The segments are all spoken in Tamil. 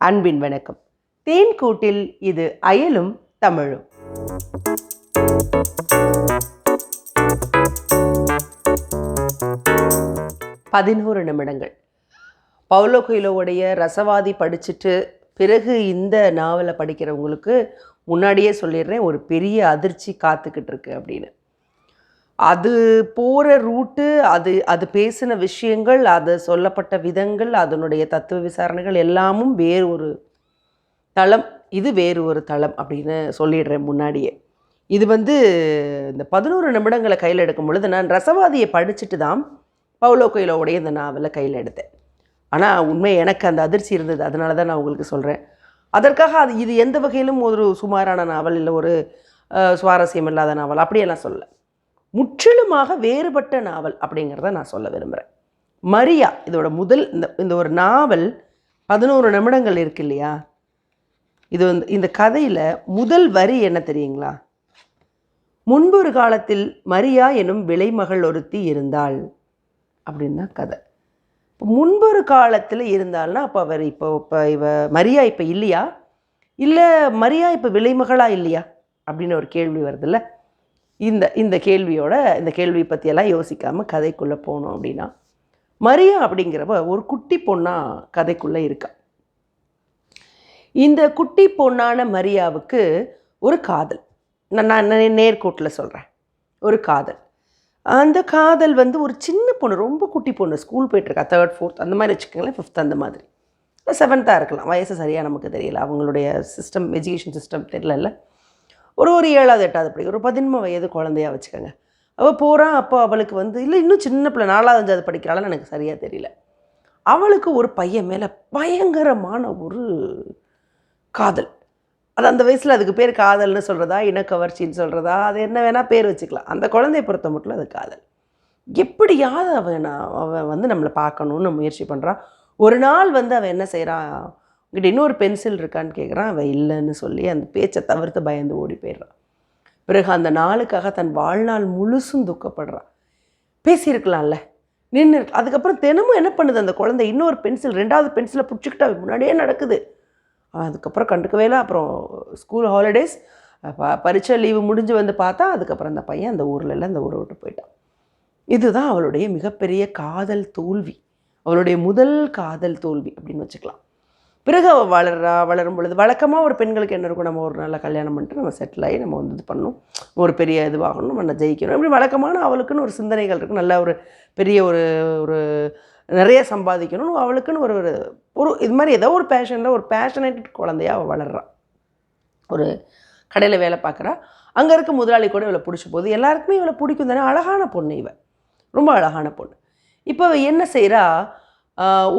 அன்பின் வணக்கம். தேன்கூட்டில் இது அயலும் தமிழும். பதினோரு நிமிடங்கள். பவுலோ கொய்லோவுடைய ரசவாதி படிச்சுட்டு பிறகு இந்த நாவலை படிக்கிறவங்களுக்கு முன்னாடியே சொல்லிடுறேன், ஒரு பெரிய அதிர்ச்சி காத்துக்கிட்டு இருக்கு அப்படின்னு. அது போகிற ரூட்டு, அது பேசின விஷயங்கள், அது சொல்லப்பட்ட விதங்கள், அதனுடைய தத்துவ விசாரணைகள் எல்லாமும் வேறு ஒரு தளம், இது வேறு ஒரு தளம் அப்படின்னு சொல்லிடுறேன் முன்னாடியே. இது இந்த 11 நிமிடங்களை கையில் எடுக்கும் பொழுது நான் ரசவாதியை படிச்சுட்டு தான் பவுலோ கொய்லோவுடைய இந்த நாவலை கையில் எடுத்தேன். ஆனால் உண்மை எனக்கு அந்த அதிர்ச்சி இருந்தது, அதனால தான் நான் உங்களுக்கு சொல்கிறேன். அதற்காக இது எந்த வகையிலும் ஒரு சுமாரான நாவல், இல்லை ஒரு சுவாரஸ்யம் இல்லாத நாவல் அப்படியெல்லாம் சொல்ல, முற்றிலுமாக வேறுபட்ட நாவல் அப்படிங்கிறத நான் சொல்ல விரும்புகிறேன். மரியா இதோட முதல் இந்த ஒரு நாவல் 11 நிமிடங்கள் இருக்கு இல்லையா, இது இந்த கதையில் முதல் வரி என்ன தெரியுங்களா? முன்பொரு காலத்தில் மரியா எனும் விலைமகள் ஒருத்தி இருந்தாள் அப்படின்னு தான் கதை. முன்பொரு காலத்தில் இருந்தால்னா அப்போ அவர் மரியா இப்போ இல்லையா, இல்லை மரியா இப்போ விலைமகளா இல்லையா அப்படின்னு ஒரு கேள்வி வருதுல்ல. இந்த கேள்வி பற்றியெல்லாம் யோசிக்காமல் கதைக்குள்ளே போனோம் அப்படின்னா, மரியா அப்படிங்கிறவ ஒரு குட்டி பொண்ணாக கதைக்குள்ளே இருக்கா. இந்த குட்டி பொண்ணான மரியாவுக்கு ஒரு காதல், நான் நேர்கோட்டில் சொல்கிறேன், ஒரு காதல். அந்த காதல் ஒரு சின்ன பொண்ணு, ரொம்ப குட்டி பொண்ணு, ஸ்கூல் போய்ட்டுருக்கா, 3rd 4th அந்த மாதிரி வச்சுக்கோங்களேன், 5th அந்த மாதிரி, 7th இருக்கலாம், வயசு சரியாக நமக்கு தெரியல, அவங்களுடைய எஜுகேஷன் சிஸ்டம் தெரியல, ஒரு 7வது 8வது படி, ஒரு 13 வயது குழந்தையாக வச்சுக்கோங்க. அவள் போகிறான். அப்போ அவளுக்கு இல்லை இன்னும் சின்ன பிள்ளை, 4வது 5வது படிக்கிறாளான்னு எனக்கு சரியாக தெரியல. அவளுக்கு ஒரு பையன் மேலே பயங்கரமான ஒரு காதல். அது அந்த வயசில் அதுக்கு பேர் காதல்னு சொல்கிறதா, இனக்கவர்ச்சின்னு சொல்கிறதா, அது என்ன வேணால் பேர் வச்சுக்கலாம். அந்த குழந்தைய பொறுத்த மட்டும் அது காதல். எப்படியாவது அவன் நம்மளை பார்க்கணுன்னு முயற்சி பண்ணுறான். ஒரு நாள் அவன் என்ன செய்கிறான், உங்கள்கிட்ட இன்னொரு பென்சில் இருக்கான்னு கேட்குறான். அவன் இல்லைன்னு சொல்லி அந்த பேச்சை தவிர்த்து பயந்து ஓடி போயிடுறான். பிறகு அந்த நாளுக்காக தன் வாழ்நாள் முழுசும் துக்கப்படுறான். பேசியிருக்கலாம்ல, நின்று. அதுக்கப்புறம் தினமும் என்ன பண்ணுது அந்த குழந்தை, இன்னொரு பென்சில், 2வது பென்சிலை பிடிச்சிக்கிட்டு அவன் முன்னாடியே நடக்குது. அவன் அதுக்கப்புறம் கண்டுக்கவே இல்லை. அப்புறம் ஸ்கூல் ஹாலிடேஸ், பரீட்சை லீவு முடிஞ்சு பார்த்தா அதுக்கப்புறம் அந்த பையன் அந்த ஊரில் இல்லை, அந்த ஊரை விட்டு போயிட்டான். இதுதான் அவளுடைய மிகப்பெரிய காதல் தோல்வி, அவளுடைய முதல் காதல் தோல்வி அப்படின்னு வச்சுக்கலாம். பிறகு அவள் வளரும் பொழுது வழக்கமாக ஒரு பெண்களுக்கு என்ன இருக்கும், நம்ம ஒரு நல்ல கல்யாணம் பண்ணிட்டு நம்ம செட்டில் ஆகி நம்ம இது பண்ணணும், ஒரு பெரிய இதுவாகணும், நம்ம ஜெயிக்கணும், இப்படி வழக்கமான அவளுக்குன்னு ஒரு சிந்தனைகள் இருக்குது. நல்ல ஒரு பெரிய ஒரு நிறைய சம்பாதிக்கணும், அவளுக்குன்னு ஒரு இது மாதிரி ஏதோ ஒரு பேஷனில் ஒரு பேஷனேட் குழந்தையாக அவள் வளர்றான். ஒரு கடையில் வேலை பார்க்குறா. அங்கே இருக்க முதலாளி கூட இவளை பிடிச்சி போகுது. எல்லாருக்குமே இவளை பிடிக்கும் தானே, அழகான பொண்ணு, இவன் ரொம்ப அழகான பொண்ணு. இப்போ என்ன செய்கிறா,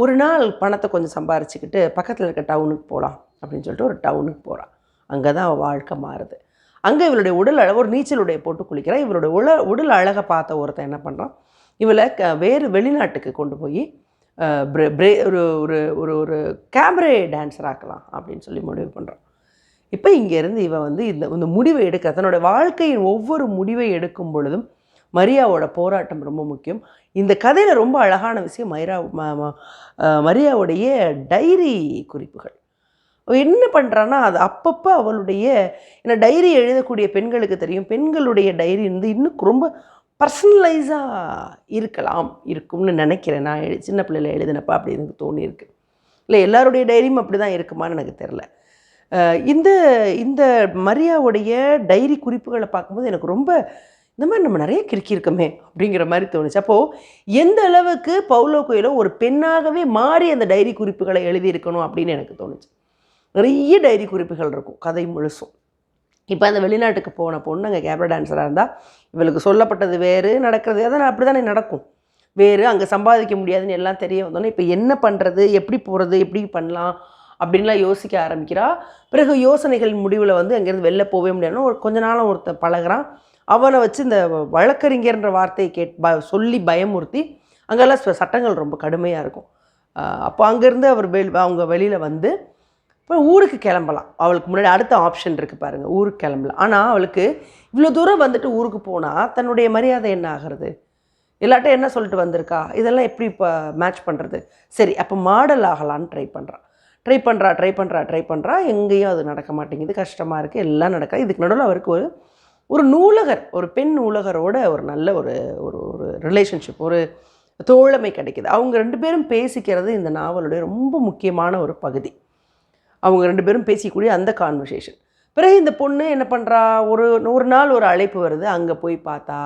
ஒரு நாள் பணத்தை கொஞ்சம் சம்பாரிச்சுக்கிட்டு பக்கத்தில் இருக்க டவுனுக்கு போகலாம் அப்படின்னு சொல்லிட்டு ஒரு டவுனுக்கு போகிறான். அங்கே தான் அவள் வாழ்க்கை மாறுது. அங்கே இவளுடைய உடல் அழகு, ஒரு நீச்சல் உடைய போட்டு குளிக்கிறான். இவளுடைய உடல் அழகை பார்த்த ஒருத்தன் என்ன பண்ணுறான், இவளை வேறு வெளிநாட்டுக்கு கொண்டு போய் ஒரு ஒரு ஒரு கேபரே டான்ஸர் ஆக்கலாம் அப்படின்னு சொல்லி முடிவு பண்ணுறான். இப்போ இங்கேருந்து இவன் இந்த முடிவை எடுக்க, தன்னோட வாழ்க்கையின் ஒவ்வொரு முடிவை எடுக்கும் பொழுதும் மரியாவோட போராட்டம் ரொம்ப முக்கியம். இந்த கதையில் ரொம்ப அழகான விஷயம் மரியாவுடைய டைரி குறிப்புகள். அவள் என்ன பண்ணுறான்னா, அது அப்பப்போ அவளுடைய, ஏன்னா டைரி எழுதக்கூடிய பெண்களுக்கு தெரியும், பெண்களுடைய டைரி இன்னும் ரொம்ப பர்சனலைஸாக இருக்கும்னு நினைக்கிறேன். நான் சின்ன பிள்ளையில் எழுதினப்பா அப்படி எனக்கு தோணியிருக்கு. இல்லை எல்லாருடைய டைரியும் அப்படி தான் இருக்குமான்னு எனக்கு தெரில. இந்த மரியாவுடைய டைரி குறிப்புகளை பார்க்கும்போது எனக்கு ரொம்ப இந்த மாதிரி நம்ம நிறைய கிறுக்கியிருக்கோமே அப்படிங்கிற மாதிரி தோணுச்சு. அப்போது எந்த அளவுக்கு பவுலோ கொய்லோ ஒரு பெண்ணாகவே மாறி அந்த டைரி குறிப்புகளை எழுதியிருக்கணும் அப்படின்னு எனக்கு தோணுச்சு. நிறைய டைரி குறிப்புகள் இருக்கும் கதை முழுசும். இப்போ அந்த வெளிநாட்டுக்கு போன பொண்ணு அங்கே கேபரே டான்ஸராக இருந்தால் இவளுக்கு சொல்லப்பட்டது வேறு, நடக்கிறது அதான் அப்படி தானே நடக்கும், வேறு. அங்கே சம்பாதிக்க முடியாதுன்னு எல்லாம் தெரிய வந்தோன்னே இப்போ என்ன பண்ணுறது, எப்படி போகிறது, எப்படி பண்ணலாம் அப்படின்லாம் யோசிக்க ஆரம்பிக்கிறா. பிறகு யோசனைகள் முடிவில் அங்கேருந்து வெளில போகவே முடியாதுன்னு கொஞ்ச நாளும் ஒருத்தன் பழகிறான். அவனை வச்சு இந்த வழக்கறிஞர்ன்ற வார்த்தையை சொல்லி பயமுறுத்தி, அங்கெல்லாம் சட்டங்கள் ரொம்ப கடுமையாக இருக்கும். அப்போ அங்கேருந்து அவங்க வெளியில் இப்போ ஊருக்கு கிளம்பலாம். அவளுக்கு முன்னாடி அடுத்த ஆப்ஷன் இருக்குது பாருங்கள், ஊருக்கு கிளம்பலாம். ஆனால் அவளுக்கு இவ்வளோ தூரம் ஊருக்கு போனால் தன்னுடைய மரியாதை என்ன ஆகிறது, எல்லாட்டும் என்ன சொல்லிட்டு வந்திருக்கா, இதெல்லாம் எப்படி இப்போ மேட்ச் பண்ணுறது? சரி, அப்போ மாடல் ஆகலான்னு ட்ரை பண்ணுறான். ட்ரை பண்ணுறா, எங்கேயும் அது நடக்க மாட்டேங்குது, கஷ்டமாக இருக்குது, எல்லாம் நடக்காது. இதுக்கு நடுவில் அவருக்கு ஒரு நூலகர், ஒரு பெண் நூலகரோட ஒரு நல்ல ஒரு ஒரு ஒரு ரிலேஷன்ஷிப், ஒரு தோழமை கிடைக்குது. அவங்க 2 பேரும் பேசிக்கிறது இந்த நாவலுடைய ரொம்ப முக்கியமான ஒரு பகுதி. அவங்க 2 பேரும் பேசிக்கூடிய அந்த கான்வர்சேஷன். பிறகு இந்த பொண்ணு என்ன பண்ணுறா, ஒரு நாள் ஒரு அழைப்பு வருது. அங்கே போய் பார்த்தா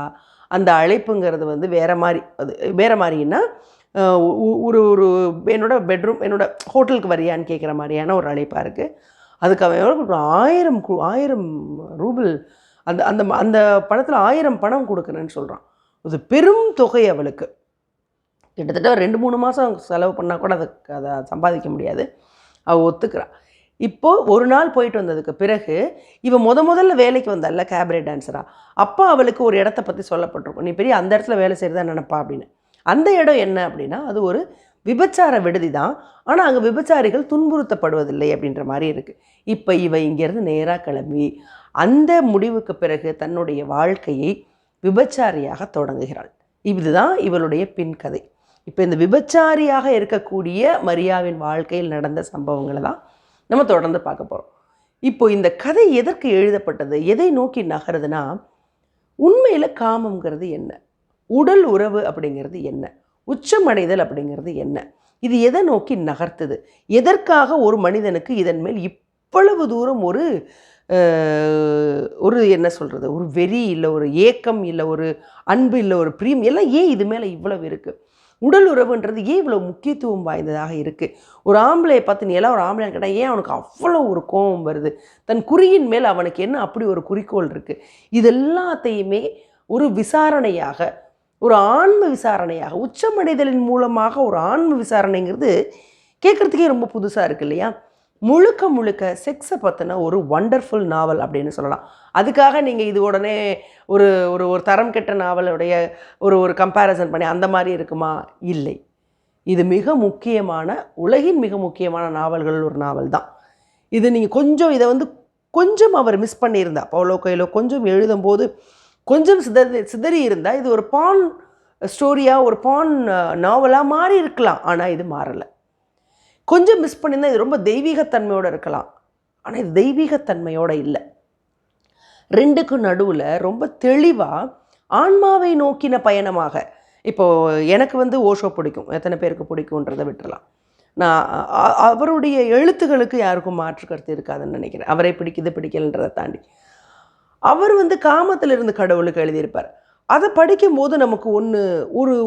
அந்த அழைப்புங்கிறது வந்து வேறு மாதிரி. அது வேறு மாதிரின்னா ஒரு ஒரு என்னோட பெட்ரூம், என்னோட ஹோட்டலுக்கு வரியான்னு கேட்குற மாதிரியான ஒரு அழைப்பாக இருக்குது. அதுக்கு அவன் எவ்வளோ 1000 ரூபிள், அந்த அந்த அந்த பணத்தில் 1000 பணம் கொடுக்குறேன்னு சொல்கிறான். அது பெரும் தொகை அவளுக்கு. கிட்டத்தட்ட 2-3 மாதம் செலவு பண்ணால் கூட அதை சம்பாதிக்க முடியாது. அவள் ஒத்துக்கிறா. இப்போது ஒரு நாள் போயிட்டு வந்ததுக்கு பிறகு இவன் முதல்ல வேலைக்கு வந்தால கேபரே டான்ஸராக, அப்போ அவளுக்கு ஒரு இடத்த பற்றி சொல்லப்பட்டிருக்கும். நீ பெரிய அந்த இடத்துல வேலை செய்கிறதா நினைப்பா அப்படின்னு. அந்த இடம் என்ன அப்படின்னா, அது ஒரு விபச்சார விடுதி தான். ஆனால் அங்கே விபச்சாரிகள் துன்புறுத்தப்படுவதில்லை அப்படின்ற மாதிரி இருக்குது. இப்போ இவ இங்கேருந்து நேராக கிளம்பி அந்த முடிவுக்கு பிறகு தன்னுடைய வாழ்க்கையை விபச்சாரியாக தொடங்குகிறாள். இதுதான் இவளுடைய பின் கதை. இப்போ இந்த விபச்சாரியாக இருக்கக்கூடிய மரியாவின் வாழ்க்கையில் நடந்த சம்பவங்களை தான் நம்ம தொடர்ந்து பார்க்க போகிறோம். இப்போ இந்த கதை எதற்கு எழுதப்பட்டது, எதை நோக்கி நகருதுன்னா, உண்மையில் காமங்கிறது என்ன, உடல் உறவு அப்படிங்கிறது என்ன, உச்சமடைதல் அப்படிங்கிறது என்ன, இது எதை நோக்கி நகர்த்துது, எதற்காக ஒரு மனிதனுக்கு இதன் மேல் இவ்வளவு தூரம் ஒரு என்ன சொல்கிறது, ஒரு வெறி இல்லை, ஒரு ஏக்கம் இல்லை, ஒரு அன்பு இல்லை, ஒரு பிரியம் எல்லாம் ஏன் இது மேலே இவ்வளவு இருக்குது, உடல் உறவுன்றது ஏன் இவ்வளோ முக்கியத்துவம் வாய்ந்ததாக இருக்குது. ஒரு ஆம்பளையை பார்த்து நீ எல்லாம் ஒரு ஆம்பளை கேட்டால் ஏன் அவனுக்கு அவ்வளோ ஒரு கோபம் வருது, தன் குறியின் மேல் அவனுக்கு என்ன அப்படி ஒரு குறிக்கோள் இருக்குது. இது எல்லாத்தையுமே ஒரு விசாரணையாக, ஒரு ஆன்ம விசாரணையாக, உச்சமடைதலின் மூலமாக ஒரு ஆன்ம விசாரணைங்கிறது கேட்குறதுக்கே ரொம்ப புதுசாக இருக்குது இல்லையா. முழுக்க செக்ஸை பற்றின ஒரு வண்டர்ஃபுல் நாவல் அப்படின்னு சொல்லலாம். அதுக்காக நீங்கள் இது உடனே ஒரு ஒரு ஒரு தரம் கெட்ட நாவலுடைய ஒரு கம்பேரிசன் பண்ணி அந்த மாதிரி இருக்குமா? இல்லை. இது மிக முக்கியமான, உலகின் மிக முக்கியமான நாவல்கள் ஒரு நாவல் தான் இது. நீங்கள் இதை கொஞ்சம் அவர் மிஸ் பண்ணியிருந்தா, பவுலோ கொய்லோ கொஞ்சம் எழுதும்போது கொஞ்சம் சிதறி இருந்தால் இது ஒரு பான் ஸ்டோரியாக, ஒரு பான் நாவலாக மாறி இருக்கலாம். ஆனால் இது மாறலை. கொஞ்சம் மிஸ் பண்ணியிருந்தால் இது ரொம்ப தெய்வீகத்தன்மையோடு இருக்கலாம். ஆனால் இது தெய்வீகத்தன்மையோடு இல்லை. ரெண்டுக்கும் நடுவில் ரொம்ப தெளிவாக ஆன்மாவை நோக்கின பயணமாக. இப்போது எனக்கு ஓஷோ பிடிக்கும், எத்தனை பேருக்கு பிடிக்குன்றதை விட்டுறலாம். நான் அவருடைய எழுத்துக்களுக்கு யாருக்கும் மாற்று கருத்து இருக்காதுன்னு நினைக்கிறேன். அவரை பிடிக்கலன்றதை தாண்டி அவர் காமத்திலிருந்து கடவுளுக்கு எழுதியிருப்பார். அதை படிக்கும்போது நமக்கு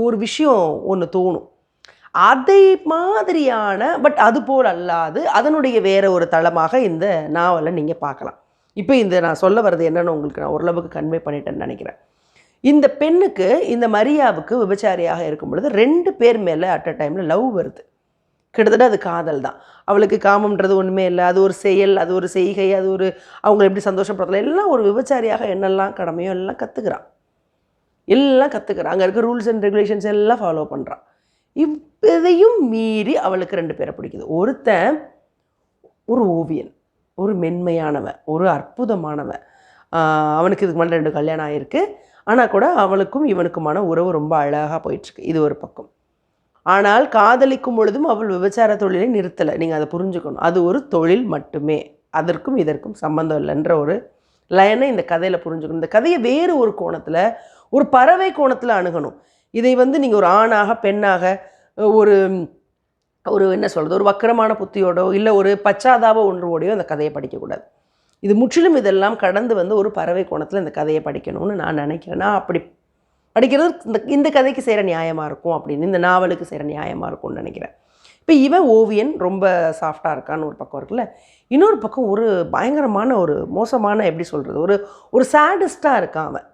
ஒரு விஷயம் தோணும். அதை மாதிரியான, பட் அது போல் அல்லாது அதனுடைய வேறு ஒரு தளமாக இந்த நாவலை நீங்கள் பார்க்கலாம். இப்போ நான் சொல்ல வர்றது என்னென்னு உங்களுக்கு நான் ஓரளவுக்கு கன்வே பண்ணிட்டேன்னு நினைக்கிறேன். இந்த பெண்ணுக்கு, இந்த மரியாவுக்கு விபச்சாரியாக இருக்கும் பொழுது 2 பேர் மேலே அட் அ டைமில் லவ் வருது. கிட்டத்தட்ட அது காதல் தான். அவளுக்கு காமம்ன்றது ஒன்றுமே இல்லை. அது ஒரு செயல், அது ஒரு செய்கை, அது அவங்களை எப்படி சந்தோஷப்படுத்தலாம், எல்லாம் ஒரு விபச்சாரியாக என்னெல்லாம் கடமையோ எல்லாம் கற்றுக்கிறான். அங்கே இருக்க ரூல்ஸ் அண்ட் ரெகுலேஷன்ஸ் எல்லாம் ஃபாலோ பண்ணுறான். இதையும் மீறி அவளுக்கு 2 பேரை பிடிக்குது. ஒருத்தன் ஒரு ஓவியன், ஒரு மென்மையானவன், ஒரு அற்புதமானவன். அவனுக்கு இதுக்கு மேலே 2 கல்யாணம் ஆகிருக்கு. ஆனால் கூட அவளுக்கும் இவனுக்குமான உறவு ரொம்ப அழகாக போயிட்டுருக்கு. இது ஒரு பக்கம். ஆனால் காதலிக்கும் பொழுதும் அவள் விபச்சார தொழிலை நிறுத்தலை. நீங்கள் அதை புரிஞ்சுக்கணும். அது ஒரு தொழில் மட்டுமே, அதற்கும் இதற்கும் சம்மந்தம் இல்லைன்ற ஒரு லைனை இந்த கதையில் புரிஞ்சுக்கணும். இந்த கதையை வேறு ஒரு கோணத்தில், ஒரு பறவை கோணத்தில் அணுகணும். இதை நீங்கள் ஒரு ஆணாக, பெண்ணாக, ஒரு என்ன சொல்கிறது, ஒரு வக்கரமான புத்தியோடோ இல்லை ஒரு பச்சாதாப ஒன்றுவோடையோ அந்த கதையை படிக்கக்கூடாது. இது முற்றிலும் இதெல்லாம் கடந்து ஒரு பறவை கோணத்தில் இந்த கதையை படிக்கணும்னு நான் நினைக்கிறேன். நான் அப்படி படிக்கிறது இந்த கதைக்கு செய்கிற நியாயமாக இருக்கும் அப்படின்னு, இந்த நாவலுக்கு செய்கிற நியாயமாக இருக்கும்னு நினைக்கிறேன். இப்போ இவன் ஓவியன் ரொம்ப சாஃப்டாக இருக்கான்னு ஒரு பக்கம் இருக்குல்ல, இன்னொரு பக்கம் ஒரு பயங்கரமான, ஒரு மோசமான, எப்படி சொல்கிறது, ஒரு சேடிஸ்டாக இருக்கான் அவன்.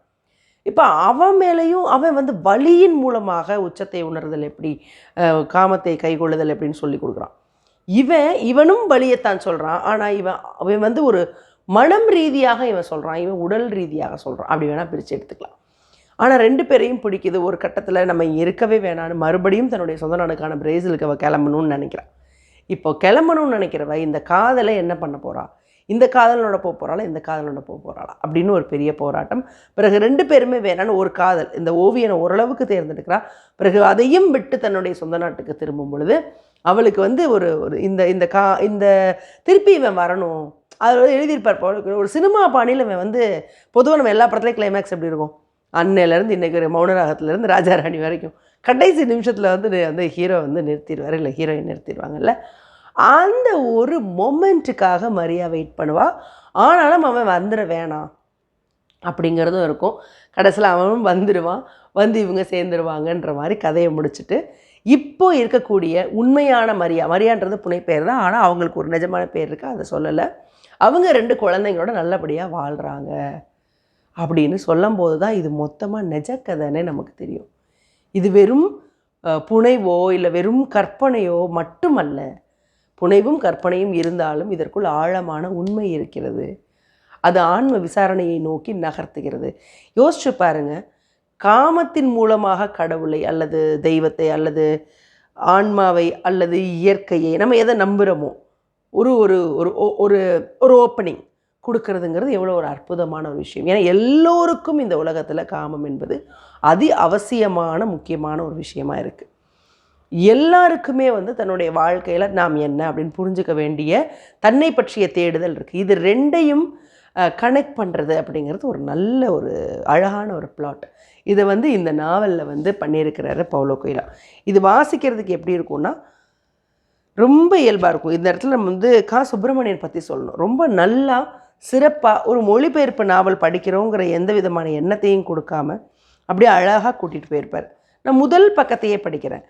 இப்போ அவன் மேலேயும் அவன் வலியின் மூலமாக உச்சத்தை உணர்தல் எப்படி, காமத்தை கைகொள்ளுதல் எப்படின்னு சொல்லி கொடுக்குறான். இவனும் வலியத்தான் சொல்கிறான். ஆனால் அவன் ஒரு மனம் ரீதியாக இவன் சொல்கிறான், இவன் உடல் ரீதியாக சொல்கிறான். அப்படி வேணால் பிரித்து எடுத்துக்கலாம். ஆனால் 2 பேரையும் பிடிக்குது. ஒரு கட்டத்தில் நம்ம இருக்கவே வேணான்னு மறுபடியும் தன்னுடைய சொந்த நாடுக்கான பிரேசிலுக்கு அவள் கிளம்பணும்னு நினைக்கிறான். இப்போ கிளம்பணும்னு நினைக்கிறவ இந்த காதலை என்ன பண்ண போகிறா, இந்த காதலனோட போக போகிறாளா, இந்த காதலனோட போக போகிறாளா அப்படின்னு ஒரு பெரிய போராட்டம். பிறகு 2 பேருமே வேணான்னு ஒரு காதல், இந்த ஓவியனை ஓரளவுக்கு தேர்ந்தெடுக்கிறா. பிறகு அதையும் விட்டு தன்னுடைய சொந்த நாட்டுக்கு திரும்பும் பொழுது அவளுக்கு வந்து ஒரு ஒரு இந்த இந்த இந்த திருப்பி இவன் வரணும். அதில் எழுதியிருப்பார் ஒரு சினிமா பாணியில் இவன் வந்து பொதுவாக நம்ம எல்லா படத்துலையும் கிளைமேக்ஸ் எப்படி இருக்கும், அன்னையிலேருந்து இன்றைக்கி ஒரு மௌனராகத்துலேருந்து ராஜாராணி வரைக்கும் கடைசி நிமிஷத்தில் வந்து ஹீரோ வந்து நிறுத்திடுவார், இல்லை ஹீரோயின் நிறுத்திடுவாங்கல்ல. அந்த ஒரு மொமெண்ட்டுக்காக மரியா வெயிட் பண்ணுவாள். ஆனாலும் அவன் வந்துட வேணாம் அப்படிங்கிறதும் இருக்கும். கடைசியில் அவனும் வந்துடுவான், வந்து இவங்க சேர்ந்துருவாங்கன்ற மாதிரி கதையை முடிச்சுட்டு இப்போ இருக்கக்கூடிய உண்மையான மரியான்றது புனைப்பெயர் தான், ஆனால் அவங்களுக்கு ஒரு நிஜமான பேர் இருக்குது, அதை சொல்லலை. அவங்க 2 குழந்தைங்களோட நல்லபடியாக வாழ்கிறாங்க அப்படின்னு சொல்லும்போது தான் இது மொத்தமாக நிஜ கதைன்னே நமக்கு தெரியும். இது வெறும் புனைவோ இல்லை வெறும் கற்பனையோ மட்டுமல்ல. புனைவும் கற்பனையும் இருந்தாலும் இதற்குள் ஆழமான உண்மை இருக்கிறது. அது ஆன்ம விசாரணையை நோக்கி நகர்த்துகிறது. யோசிச்சு பாருங்க, காமத்தின் மூலமாக கடவுளை அல்லது தெய்வத்தை அல்லது ஆன்மாவை அல்லது இயற்கையை நம்ம எதை நம்புகிறோமோ ஒரு ஒரு ஒரு ஒரு ஓப்பனிங் கொடுக்கறதுங்கிறது எவ்வளோ ஒரு அற்புதமான ஒரு விஷயம். ஏன்னா எல்லோருக்கும் இந்த உலகத்தில் காமம் என்பது அவசியமான முக்கியமான ஒரு விஷயமா இருக்குது. எல்லாருக்குமே வந்து தன்னுடைய வாழ்க்கையில் நாம் என்ன அப்படின்னு புரிஞ்சுக்க வேண்டிய தன்னை பற்றிய தேடுதல் இருக்குது. இது 2ஐயும் கனெக்ட் பண்ணுறது அப்படிங்கிறது ஒரு நல்ல ஒரு அழகான ஒரு பிளாட். இதை வந்து இந்த நாவலில் வந்து பண்ணியிருக்கிறாரு பவுலோ கொய்லோ. இது வாசிக்கிறதுக்கு எப்படி இருக்கும்னா ரொம்ப இயல்பாக இருக்கும். இந்த இடத்துல நம்ம வந்து சுப்பிரமணியன் பற்றி சொல்லணும். ரொம்ப நல்லா சிறப்பாக ஒரு மொழிபெயர்ப்பு நாவல் படிக்கிறோங்கிற எந்த விதமான எண்ணத்தையும் கொடுக்காம அப்படியே அழகாக கூட்டிகிட்டு போயிருப்பார். நான் முதல் பக்கத்தையே படிக்கிறேன்.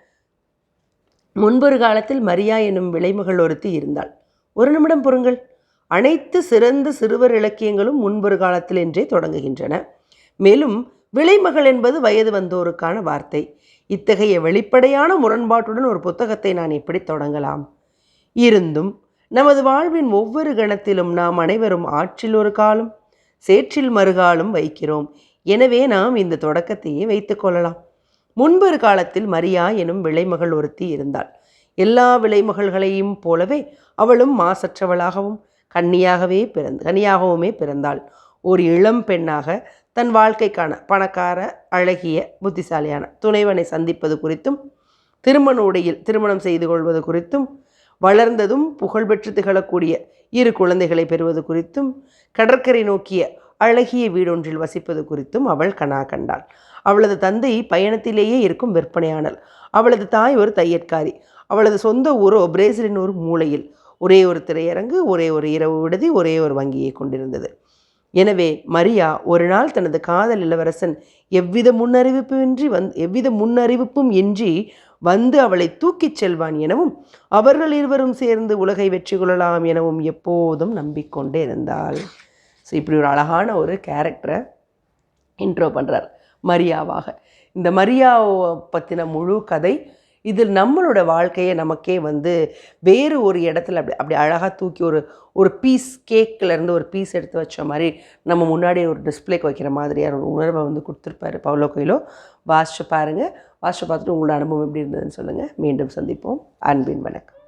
முன்பொரு காலத்தில் மரியா எனும் விலைமகள் ஒருத்தி இருந்தாள். ஒரு நிமிடம் பொறுங்கள். அனைத்து சிறந்த சிறுவர் இலக்கியங்களும் முன்பொரு காலத்தில் என்றே தொடங்குகின்றன. மேலும் விலைமகள் என்பது வயது வந்தோருக்கான வார்த்தை. இத்தகைய வெளிப்படையான முரண்பாட்டுடன் ஒரு புத்தகத்தை நான் எப்படி தொடங்கலாம்? இருந்தும் நமது வாழ்வின் ஒவ்வொரு கணத்திலும் நாம் அனைவரும் ஆற்றில் ஒரு காலும் சேற்றில் மறுகாலும் வைக்கிறோம். எனவே நாம் இந்த தொடக்கத்தையே வைத்துக் கொள்ளலாம். முன்பொரு காலத்தில் மரியா எனும் விலைமகள் ஒருத்தி இருந்தாள். எல்லா விலைமகள்களையும் போலவே அவளும் மாசற்றவளாகவும் கன்னியாகவுமே பிறந்தாள். ஒரு இளம் பெண்ணாக தன் வாழ்க்கைக்கான பணக்கார அழகிய புத்திசாலியான துணைவனை சந்திப்பது குறித்தும் திருமணம் செய்து கொள்வது குறித்தும் வளர்ந்ததும் புகழ்பெற்று திகழக்கூடிய 2 குழந்தைகளை பெறுவது குறித்தும் கடற்கரை நோக்கிய அழகிய வீடொன்றில் வசிப்பது குறித்தும் அவள் கனா கண்டாள். அவளது தந்தை பயணத்திலேயே இருக்கும் விற்பனையாளர். அவளது தாய் ஒரு தையற்காரி. அவளது சொந்த ஊரோ பிரேசிலின் ஒரு மூலையில் ஒரே ஒரு திரையரங்கு, ஒரே ஒரு இரவு விடுதி, ஒரே ஒரு வங்கியை கொண்டிருந்தது. எனவே மரியா ஒரு நாள் தனது காதல் இளவரசன் எவ்வித முன்னறிவிப்பும் இன்றி வந்து அவளை தூக்கிச் செல்வான் எனவும் அவர்கள் இருவரும் சேர்ந்து உலகை வெற்றி கொள்ளலாம் எனவும் எப்போதும் நம்பிக்கொண்டே இருந்தாள். ஸோ இப்படி ஒரு அழகான ஒரு கேரக்டரை இன்ட்ரோ பண்ணுறார் மரியாவாக. இந்த மரியாவை பற்றின முழு கதை இதில் நம்மளோட வாழ்க்கையை நமக்கே வந்து வேறு ஒரு இடத்துல அப்படி அழகாக தூக்கி ஒரு பீஸ் கேக்கிலேருந்து ஒரு பீஸ் எடுத்து வச்ச மாதிரி நம்ம முன்னாடி ஒரு டிஸ்பிளேக்கு வைக்கிற மாதிரியான ஒரு உணர்வை வந்து கொடுத்துருப்பாரு பவுலோ கொய்லோ. வாசிச்சு பாருங்கள். வாசிச்சு பார்த்துட்டு உங்களோட அனுபவம் எப்படி இருந்ததுன்னு சொல்லுங்கள். மீண்டும் சந்திப்போம். அன்பின் வணக்கம்.